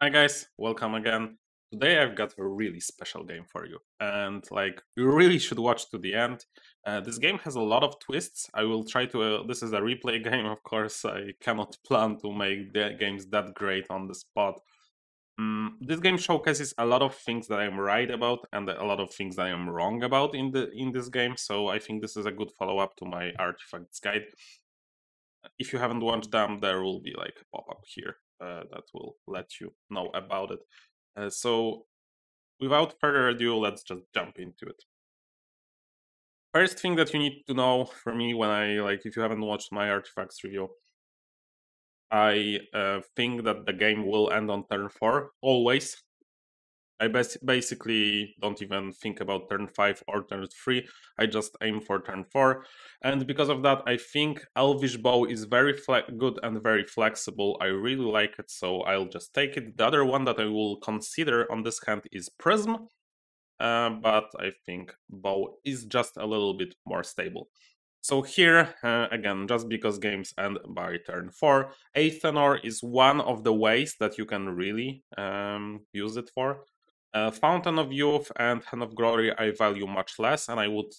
Hi guys, welcome again. Today I've got a really special game for you, and you really should watch to the end. This game has a lot of twists. I will try to. This is a replay game, of course. I cannot plan to make the games that great on the spot. This game showcases a lot of things that I'm right about and a lot of things that I'm wrong about in this game. So I think this is a good follow up to my artifacts guide. If you haven't watched them, there will be like a pop up here that will let you know about it. So without further ado, let's just jump into it. First thing that you need to know for me when if you haven't watched my artifacts review, I think that the game will end on turn 4, always. I basically don't even think about turn 5 or turn 3, I just aim for turn 4. And because of that, I think Elvish Bow is very good and very flexible. I really like it, so I'll just take it. The other one that I will consider on this hand is Prism, but I think Bow is just a little bit more stable. So here, again, just because games end by turn 4, Athanor is one of the ways that you can really use it for. Fountain of Youth and Hand of Glory I value much less, and I would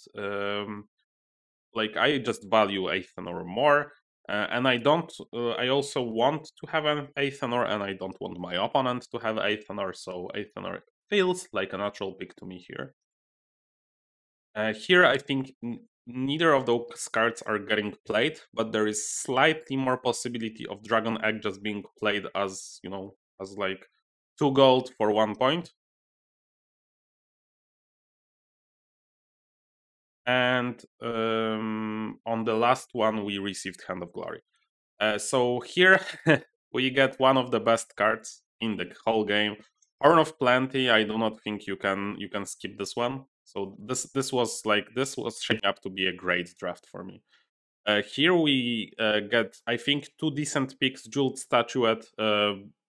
I just value Athanor more. And I don't. I also want to have an Athanor, and I don't want my opponent to have Athanor. So Athanor feels like a natural pick to me here. Here, I think neither of those cards are getting played, but there is slightly more possibility of Dragon Egg just being played as as like 2 gold for 1 point. And on the last one we received Hand of Glory. So here we get one of the best cards in the whole game, Horn of Plenty. I do not think you can skip this one. So this was shaping up to be a great draft for me. Here we get, I think, 2 decent picks. Jeweled Statuette,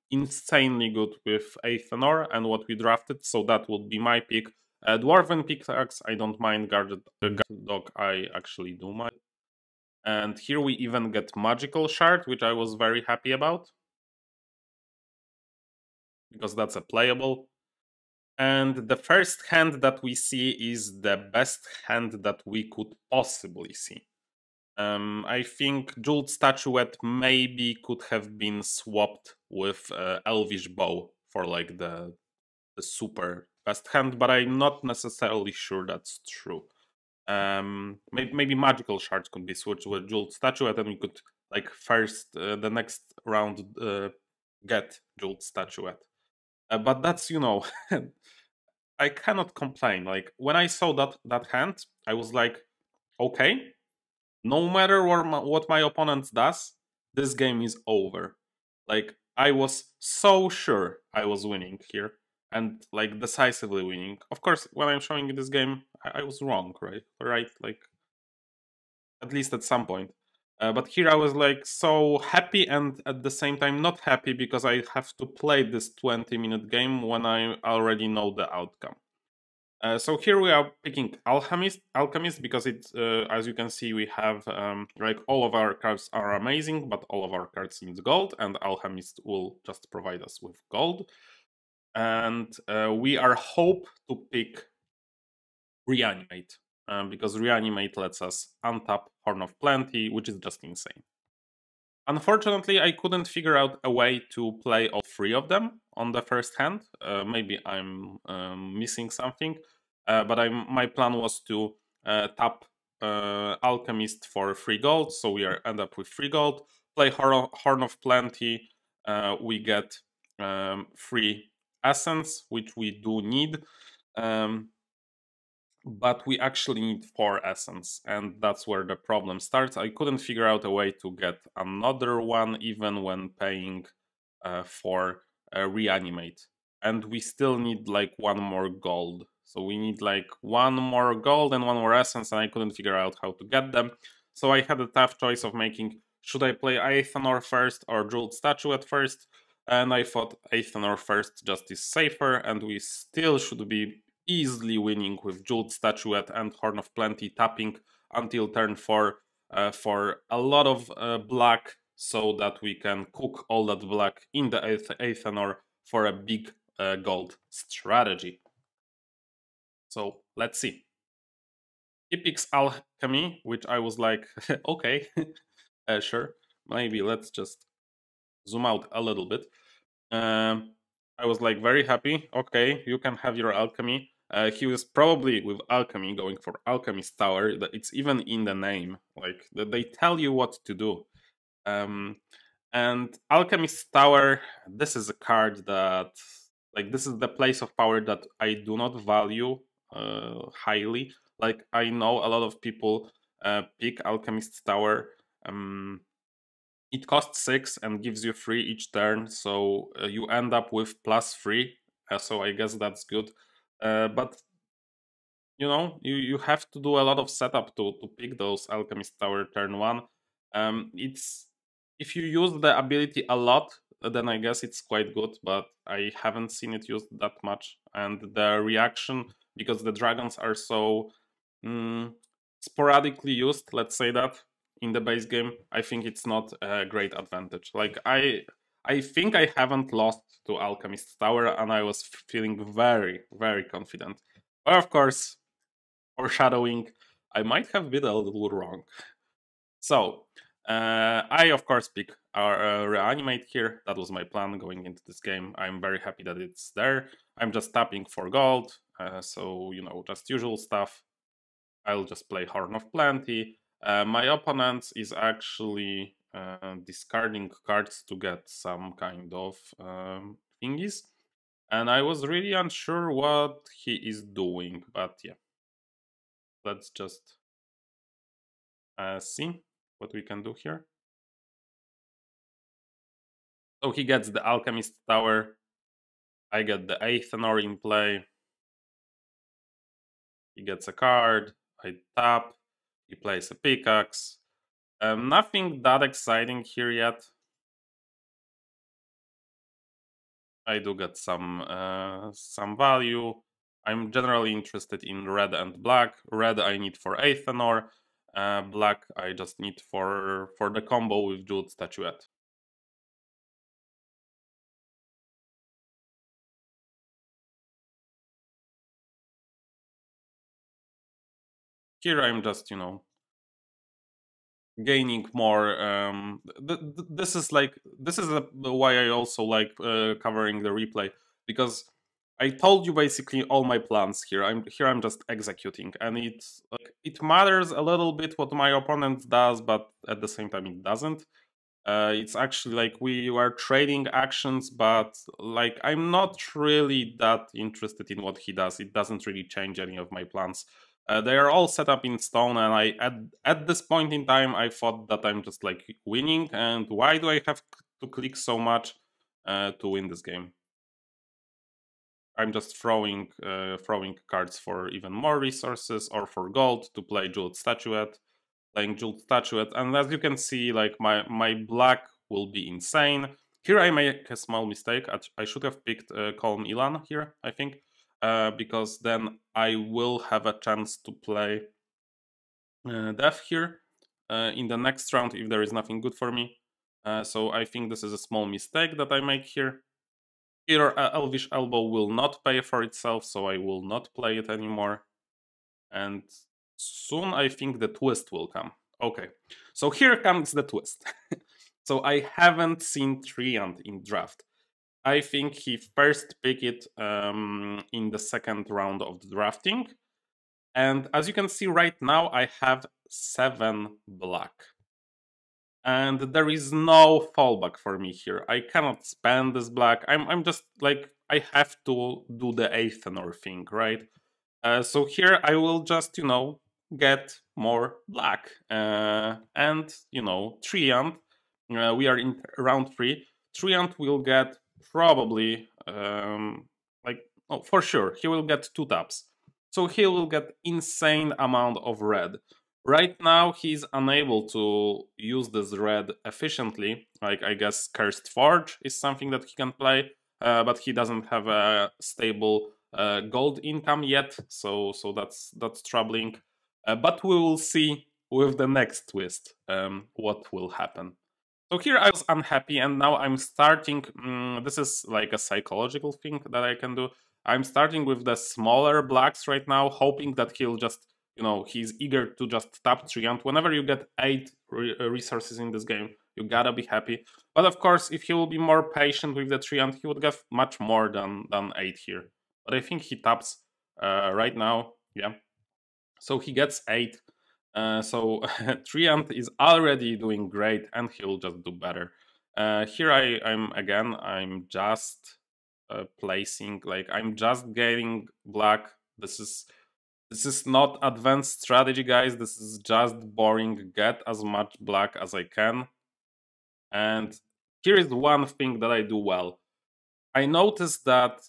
insanely good with Athanor and what we drafted, so that would be my pick. Dwarven Pickaxe, I don't mind. Guarded Dog, I actually do mind. And here we even get Magical Shard, which I was very happy about, because that's a playable. And the first hand that we see is the best hand that we could possibly see. I think Jeweled Statuette maybe could have been swapped with Elvish Bow for like the super best hand, but I'm not necessarily sure that's true. Maybe Magical Shards could be switched with Jeweled Statuette, and we could first the next round get Jeweled Statuette. But that's I cannot complain. Like when I saw that hand, I was like, okay, no matter what my opponent does, this game is over. Like I was so sure I was winning here, and like decisively winning. Of course, when I'm showing you this game, I was wrong, right? Like at least at some point. But here I was like so happy and at the same time not happy because I have to play this 20-minute game when I already know the outcome. So here we are picking Alchemist because it's as you can see we have all of our cards are amazing, but all of our cards need gold, and Alchemist will just provide us with gold. And we are hope to pick Reanimate because Reanimate lets us untap Horn of Plenty, which is just insane. Unfortunately, I couldn't figure out a way to play all 3 of them on the first hand. Maybe I'm missing something, but my plan was to tap Alchemist for 3 gold, so we end up with 3 gold. Play Horn of Plenty, we get 3 Essence, which we do need. But we actually need 4 essence, and that's where the problem starts. I couldn't figure out a way to get another one even when paying for Reanimate. And we still need like 1 more gold. So we need like 1 more gold and 1 more essence, and I couldn't figure out how to get them. So I had a tough choice of making, should I play Athanor first or Jeweled Statuette first? And I thought Athanor first just is safer, and we still should be easily winning with Jeweled Statuette and Horn of Plenty tapping until turn 4 for a lot of black, so that we can cook all that black in the Athanor for a big gold strategy. So let's see. He picks alchemy, which I was like, okay, sure, maybe let's just zoom out a little bit. I was like very happy. Okay, you can have your alchemy. He was probably with alchemy going for alchemist tower. It's even in the name. Like they tell you what to do. And alchemist tower. This is a card that, like, this is the place of power that I do not value highly. Like I know a lot of people pick alchemist tower. It costs 6 and gives you 3 each turn, so you end up with +3. So I guess that's good. But you know, you have to do a lot of setup to pick those alchemist tower turn 1. It's, if you use the ability a lot, then I guess it's quite good, but I haven't seen it used that much. And the reaction, because the dragons are so sporadically used, let's say that, in the base game, I think it's not a great advantage. Like I think I haven't lost to Alchemist Tower, and I was feeling very, very confident. But of course, foreshadowing, I might have been a little wrong. So, I of course pick our reanimate here. That was my plan going into this game. I'm very happy that it's there. I'm just tapping for gold, so you know, just usual stuff. I'll just play Horn of Plenty. My opponent is actually discarding cards to get some kind of thingies. And I was really unsure what he is doing, but yeah. Let's just see what we can do here. So he gets the Alchemist Tower. I get the Athanor in play. He gets a card. I tap. He plays a pickaxe. Nothing that exciting here yet. I do get some value. I'm generally interested in red and black. Red I need for Athanor. Black I just need for the combo with Jeweled Statuette. Here I'm just, you know, gaining more. This is why I also like covering the replay, because I told you basically all my plans here. I'm just executing, and it's like, it matters a little bit what my opponent does, but at the same time it doesn't. It's actually like we are trading actions, but like I'm not really that interested in what he does. It doesn't really change any of my plans. They are all set up in stone, and I at this point in time I thought that I'm just like winning. And why do I have to click so much to win this game? I'm just throwing cards for even more resources, or for gold to play Jeweled Statuette. Playing Jeweled Statuette, and as you can see, like my black will be insane. Here I make a small mistake. I should have picked Calm Ilan here, I think, because then I will have a chance to play Death here in the next round if there is nothing good for me. So I think this is a small mistake that I make here. Here Elvish Elbow will not pay for itself, so I will not play it anymore. And soon I think the twist will come. Okay, so here comes the twist. So I haven't seen Treant in draft. I think he first picked it in the second round of the drafting. And as you can see right now, I have 7 black. And there is no fallback for me here. I cannot spend this black. I'm just like, I have to do the Athanor thing, right? So here I will just, you know, get more black. And, you know, Treant, we are in round 3. Treant will get probably, like, oh, for sure, he will get 2 taps. So he will get insane amount of red. Right now, he's unable to use this red efficiently. Like, I guess Cursed Forge is something that he can play, but he doesn't have a stable gold income yet, so that's troubling. But we will see with the next twist what will happen. So here I was unhappy, and now I'm starting. This is like a psychological thing that I can do. I'm starting with the smaller blacks right now, hoping that he'll just, he's eager to just tap Treant. Whenever you get 8 resources in this game, you gotta be happy. But of course, if he will be more patient with the Treant, he would get much more than 8 here. But I think he taps right now, yeah. So he gets 8. So Treant is already doing great, and he'll just do better. Here I'm just placing, like, I'm just getting black. This is not advanced strategy, guys. This is just boring. Get as much black as I can. And here is one thing that I do well. I noticed that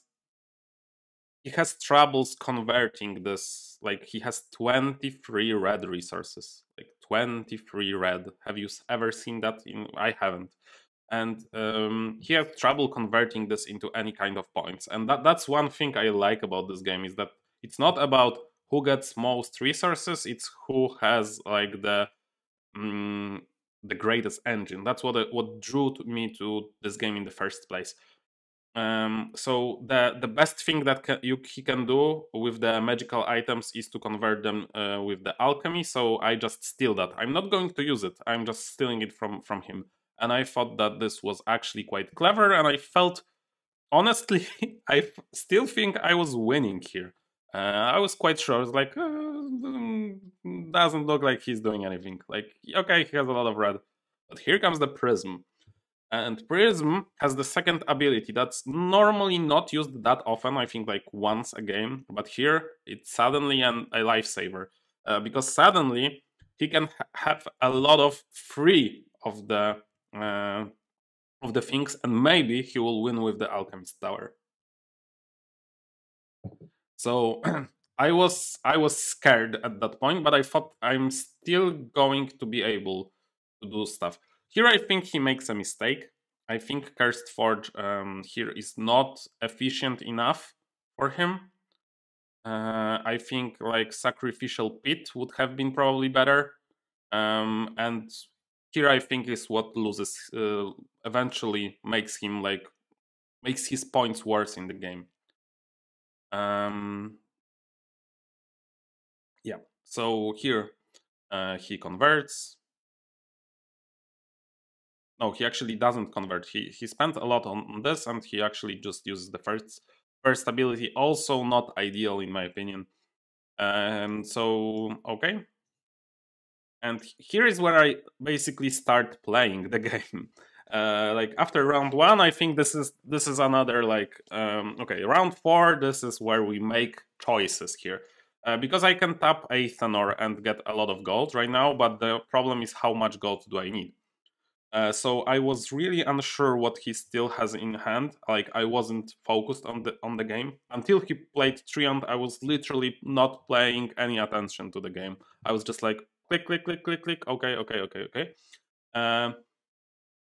he has troubles converting this. Like, he has 23 red resources. Like, 23 red. Have you ever seen that? I haven't. And he has trouble converting this into any kind of points. And that's one thing I like about this game, is that it's not about who gets most resources, it's who has like the greatest engine. That's what drew me to this game in the first place. So the best thing that he can do with the magical items is to convert them with the alchemy. So I just steal that. I'm not going to use it. I'm just stealing it from him. And I thought that this was actually quite clever. And I felt, honestly, still think I was winning here. I was quite sure. I was like, doesn't look like he's doing anything. Like, okay, he has a lot of red. But here comes the prism. And Prism has the second ability that's normally not used that often, I think like once a game, but here it's suddenly a lifesaver. Because suddenly he can have a lot of free of the things, and maybe he will win with the Alchemist Tower. So I was scared at that point, but I thought I'm still going to be able to do stuff. Here I think he makes a mistake. I think Cursed Forge here is not efficient enough for him. I think like Sacrificial Pit would have been probably better. And here I think is what loses, eventually makes his points worse in the game. Yeah, so here he converts. No, he actually doesn't convert. He spent a lot on this, and he actually just uses the first ability. Also not ideal in my opinion. So okay. And here is where I basically start playing the game. Like after round 1, I think this is another like okay, round 4. This is where we make choices here. Because I can tap Athanor and get a lot of gold right now, but the problem is how much gold do I need? So I was really unsure what he still has in hand. Like I wasn't focused on the game until he played Treant. I was literally not paying any attention to the game. I was just like click, click, click, click, click. Okay, okay, okay, okay.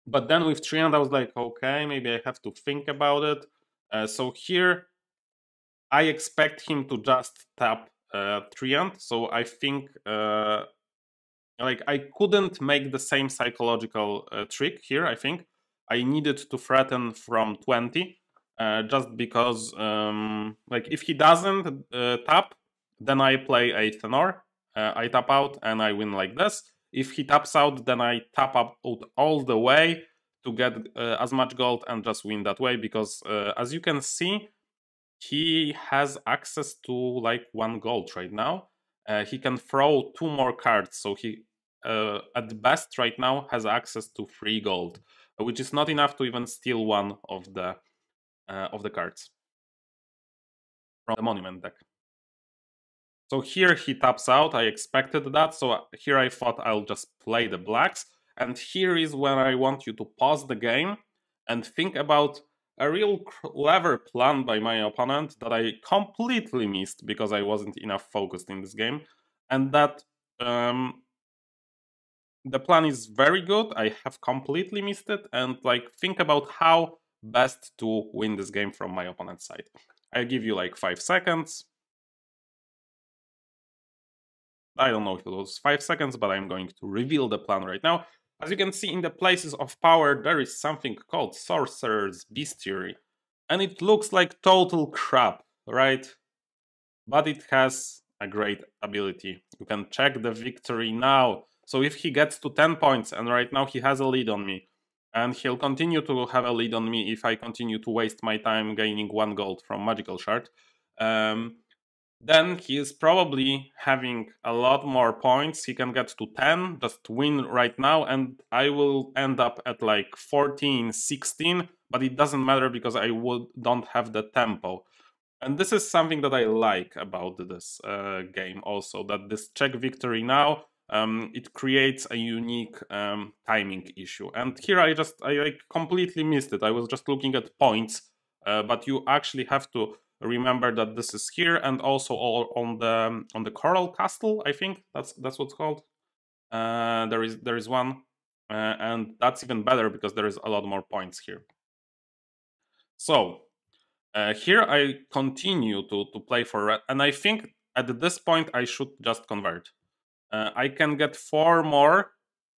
But then with Treant, I was like, okay, maybe I have to think about it. So here, I expect him to just tap Treant. So I think like I couldn't make the same psychological trick here. I think I needed to threaten from 20, just because like if he doesn't tap, then I play a Athanor. I tap out and I win like this. If he taps out, then I tap out all the way to get as much gold and just win that way. Because as you can see, he has access to like 1 gold right now. He can throw 2 more cards, so he at best right now has access to 3 gold, which is not enough to even steal one of the cards from the monument deck. So here he taps out. I expected that, so here I thought I'll just play the blacks. And here is where I want you to pause the game and think about a real clever plan by my opponent that I completely missed because I wasn't enough focused in this game. And that the plan is very good. I have completely missed it. And like, think about how best to win this game from my opponent's side. I'll give you like 5 seconds. I don't know if it was 5 seconds, but I'm going to reveal the plan right now. As you can see in the places of power, there is something called Sorcerer's Bestiary. And it looks like total crap, right? But it has a great ability. You can check the victory now. So if he gets to 10 points, and right now he has a lead on me, and he'll continue to have a lead on me if I continue to waste my time gaining 1 gold from Magical Shard, then he is probably having a lot more points. He can get to 10, just win right now, and I will end up at like 14, 16, but it doesn't matter because I don't have the tempo. And this is something that I like about this game also, that this check victory now, it creates a unique timing issue. And here I like completely missed it. I was just looking at points, but you actually have to remember that this is here, and also all on the Coral Castle. I think that's what's called. There is one, and that's even better because there is a lot more points here. So here I continue to play for red, and I think at this point I should just convert. I can get 4 more,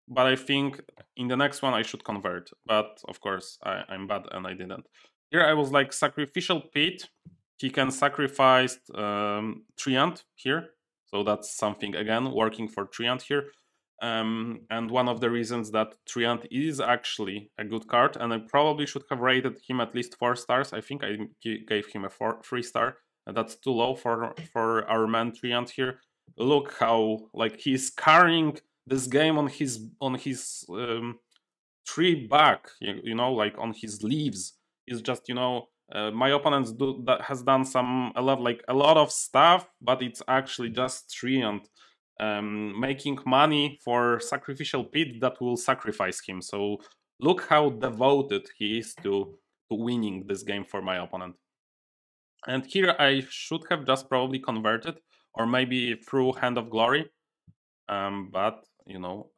but I think in the next one I should convert. But of course I'm bad and I didn't. Here I was like Sacrificial Pit. He can sacrifice Treant here. So that's something, again, working for Treant here. And one of the reasons that Treant is actually a good card, and I probably should have rated him at least 4 stars. I think I gave him a 3 star, and that's too low for our man Treant here. Look how like he's carrying this game on his tree back, you know, like on his leaves. He's just, you know, my opponents has done a lot of stuff, but it's actually just Treant making money for Sacrificial Pit that will sacrifice him. So look how devoted he is to winning this game for my opponent. And here I should have just probably converted, or maybe through Hand of Glory. But you know,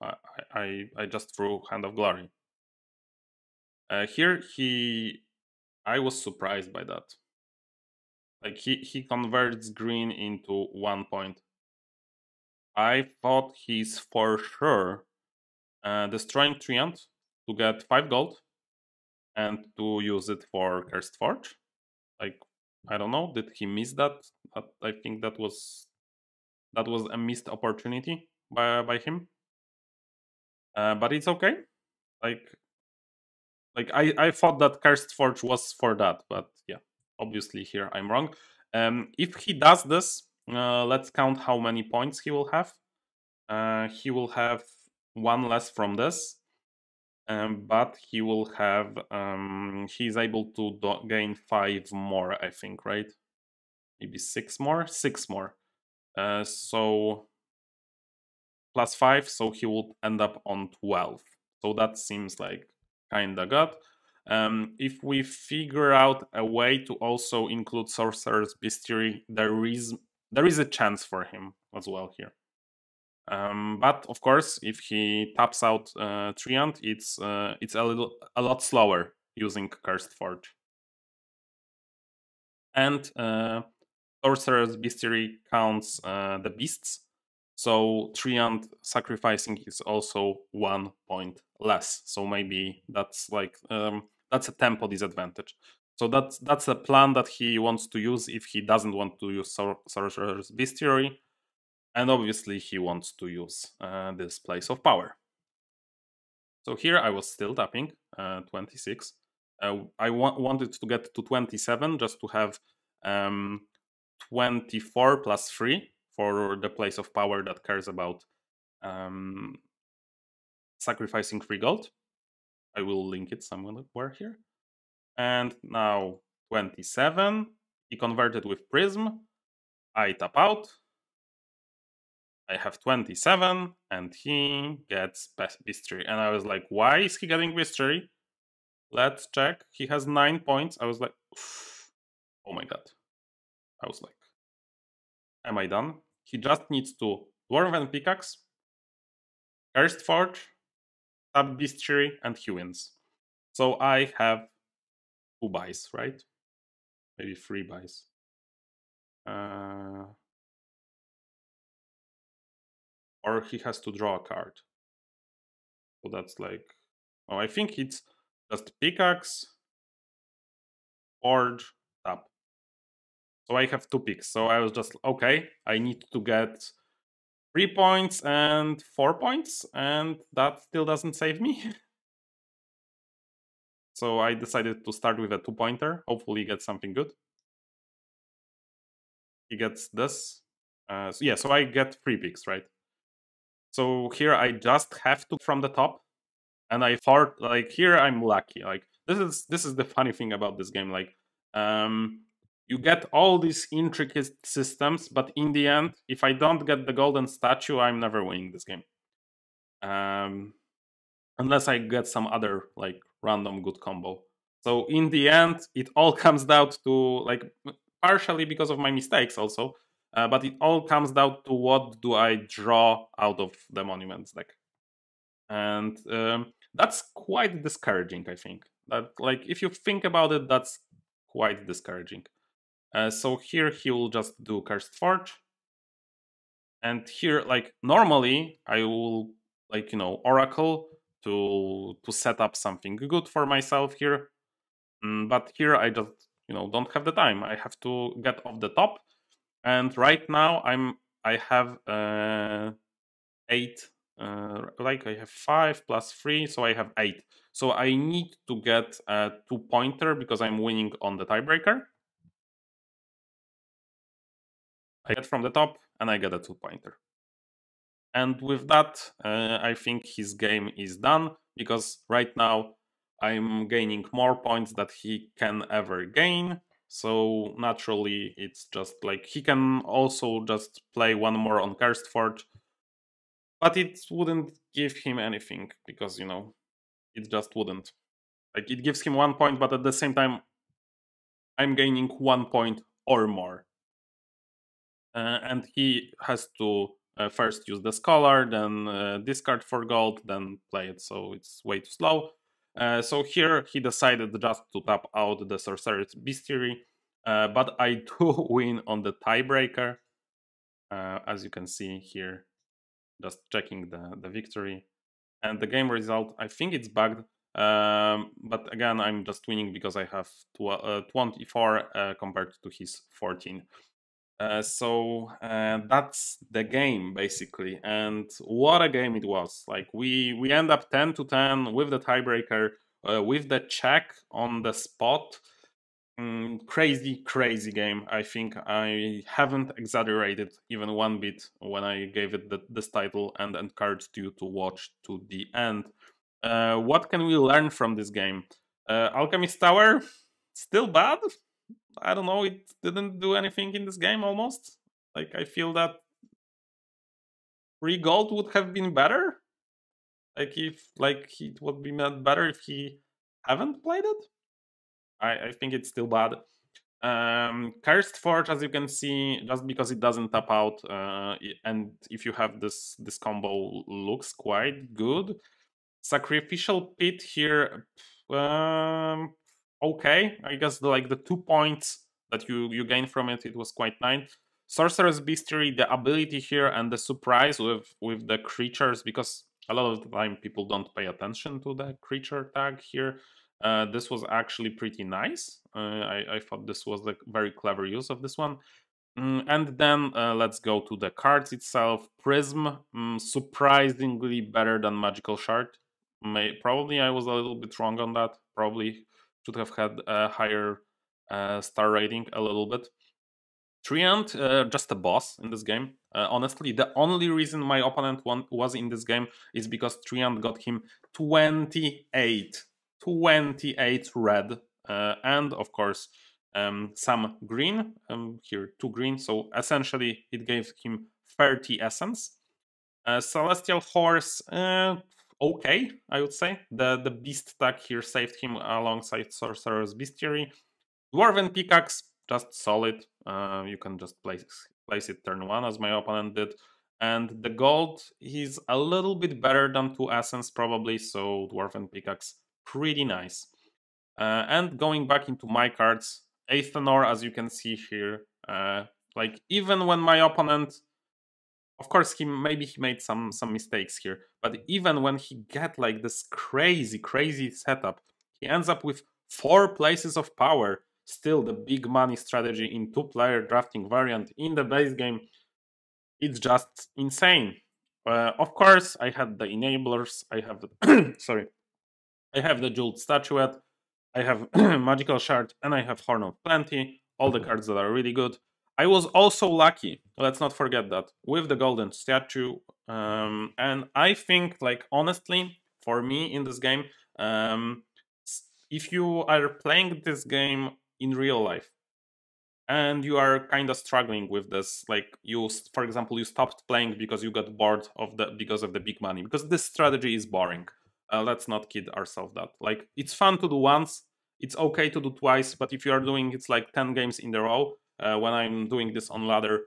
I just threw Hand of Glory. Here I was surprised by that. Like he converts green into 1 point. I thought he's for sure destroying Treant to get 5 gold and to use it for Cursed Forge. Like, I don't know, did he miss that? I think that was a missed opportunity by him. But it's okay. Like I thought that Cursed Forge was for that, but yeah, obviously here I'm wrong. If he does this, let's count how many points he will have. He will have 1 less from this, but he will have he's able to gain 5 more, I think, right? Maybe 6 more. So plus 5, so he would end up on 12. So that seems like kinda good. If we figure out a way to also include Sorcerer's Bestiary, there is a chance for him as well here. But of course, if he taps out Treant, it's a lot slower using Cursed Forge. And Sorcerer's Bestiary counts the beasts, so Treant sacrificing is also 1 point less. So maybe that's like that's a tempo disadvantage. So that's a plan that he wants to use if he doesn't want to use Sorcerer's Bestiary. And obviously he wants to use this Place of Power. So here I was still tapping 26. I wanted to get to 27 just to have 24 plus 3 for the Place of Power that cares about sacrificing 3 gold. I will link it somewhere here. And now 27. He converted with Prism. I tap out. I have 27, and he gets Bestiary. And I was like, why is he getting Bestiary? Let's check. He has 9 points. I was like, oh my god. I was like, am I done? He just needs to Dwarven Pickaxe, Cursed Forge, tap Bestiary, and he wins. So I have 2 buys, right? Maybe 3 buys. Or he has to draw a card. So that's like, oh, I think it's just pickaxe, forge, tap. So I have 2 picks. So I was just, okay, I need to get 3 points and 4 points, and that still doesn't save me. So I decided to start with a 2-pointer. Hopefully he gets something good. He gets this. So I get 3 picks, right? So here I just have to from the top. And I thought, like, here I'm lucky. Like, this is the funny thing about this game. Like, you get all these intricate systems, but in the end, if I don't get the golden statue, I'm never winning this game. Unless I get some other like random good combo. So in the end, it all comes down to like partially because of my mistakes also, but it all comes down to what do I draw out of the monuments deck, and that's quite discouraging. I think that like if you think about it, that's quite discouraging. So here he will just do Cursed Forge, and here like normally I will like Oracle to set up something good for myself here. But here I just don't have the time. I have to get off the top, and right now I have 8. Like I have 5 plus 3, so I have 8. So I need to get a 2-pointer because I'm winning on the tiebreaker. I get from the top, and I get a 2-pointer. And with that, I think his game is done, because right now I'm gaining more points that he can ever gain. So naturally, it's just like he can also just play one more on Cursed Forge, but it wouldn't give him anything because, it just wouldn't. Like, it gives him 1 point, but at the same time, I'm gaining 1 point or more. And he has to first use the Scholar, then discard for gold, then play it, so it's way too slow. So here he decided just to tap out the Sorcerer's Bestiary, but I do win on the tiebreaker, as you can see here, just checking the victory. And the game result, I think it's bugged, but again, I'm just winning because I have 24 compared to his 14. So that's the game basically, and what a game it was. Like we end up 10-10 with the tiebreaker, with the check on the spot. Crazy game. I think I haven't exaggerated even one bit when I gave it this title and encouraged you to watch to the end. What can we learn from this game? Alchemist Tower, still bad. I don't know, it didn't do anything in this game almost. Like, I feel that 3 gold would have been better. Like it would be better if he haven't played it. I think it's still bad. Cursed Forge, as you can see, just because it doesn't tap out, and if you have this combo, looks quite good. Sacrificial Pit here, okay. I guess the 2 points that you gain from it, it was quite nice. Sorcerer's Bestiary, the ability here and the surprise with the creatures, because a lot of the time people don't pay attention to the creature tag here. This was actually pretty nice. I thought this was a very clever use of this one. And then let's go to the cards itself. Prism, surprisingly better than Magical Shard. Probably I was a little bit wrong on that. Probably should have had a higher star rating a little bit. Treant, just a boss in this game. Honestly, the only reason my opponent was in this game is because Treant got him 28 red, and of course some green, here 2 green, so essentially it gave him 30 essence. Celestial Horse, okay, I would say. The beast tag here saved him alongside Sorcerer's Bestiary. Dwarven Pickaxe, just solid. You can just place it turn 1 as my opponent did. And the gold, he's a little bit better than 2 essence probably, so Dwarven Pickaxe, pretty nice. And going back into my cards, Athanor, as you can see here, like even when my opponent Of course, maybe he made some mistakes here, but even when he get like this crazy setup, he ends up with 4 places of power. Still, the big money strategy in 2-player drafting variant in the base game, it's just insane. Of course, I had the enablers. I have sorry, I have the jeweled statuette. I have magical shard, and I have horn of plenty. All the cards that are really good. I was also lucky. Let's not forget that with the golden statue. And I think, like honestly, for me in this game, if you are playing this game in real life, and you are kind of struggling with this, like you, for example, you stopped playing because you got bored of the because of the big money, because this strategy is boring. Let's not kid ourselves that, like, it's fun to do once, it's okay to do twice, but if you are doing it's like 10 games in a row, when I'm doing this on ladder,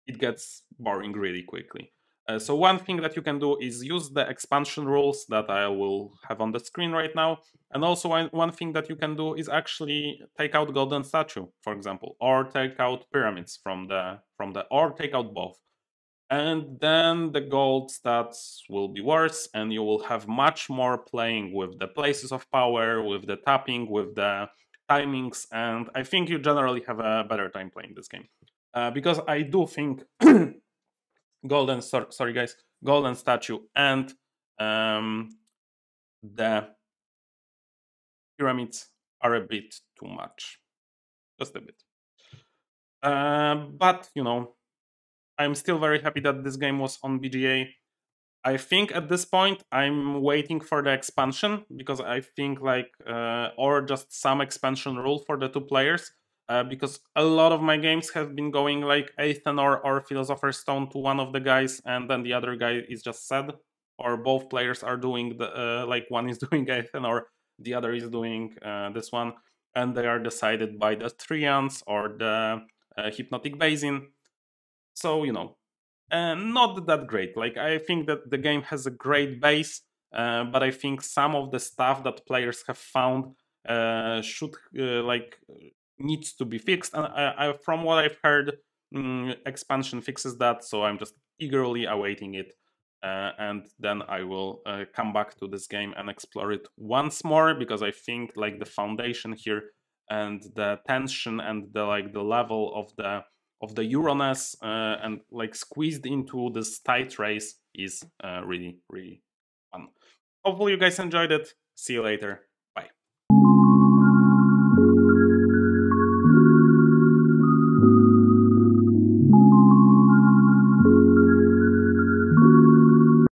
it gets boring really quickly. So one thing that you can do is use the expansion rules that I will have on the screen right now. And also one thing that you can do is actually take out golden statue, for example, or take out pyramids from the or take out both. And then the gold stats will be worse, and you will have much more playing with the places of power, with the tapping, with the timings, and I think you generally have a better time playing this game. Because I do think sorry guys, golden statue and the pyramids are a bit too much, just a bit. But you know, I'm still very happy that this game was on BGA. I think at this point I'm waiting for the expansion, because I think like or just some expansion rule for the 2 players, because a lot of my games have been going like Athanor or Philosopher's Stone to one of the guys, and then the other guy is just sad, or both players are doing the like one is doing Athanor, the other is doing this one, and they are decided by the Trians or the Hypnotic Basin. So you know, not that great. Like, I think that the game has a great base, but I think some of the stuff that players have found should like needs to be fixed. And from what I've heard, expansion fixes that, so I'm just eagerly awaiting it. And then I will come back to this game and explore it once more, because I think like the foundation here and the tension and the like the level of the Euroness and like squeezed into this tight race is really fun. Hopefully you guys enjoyed it. See you later.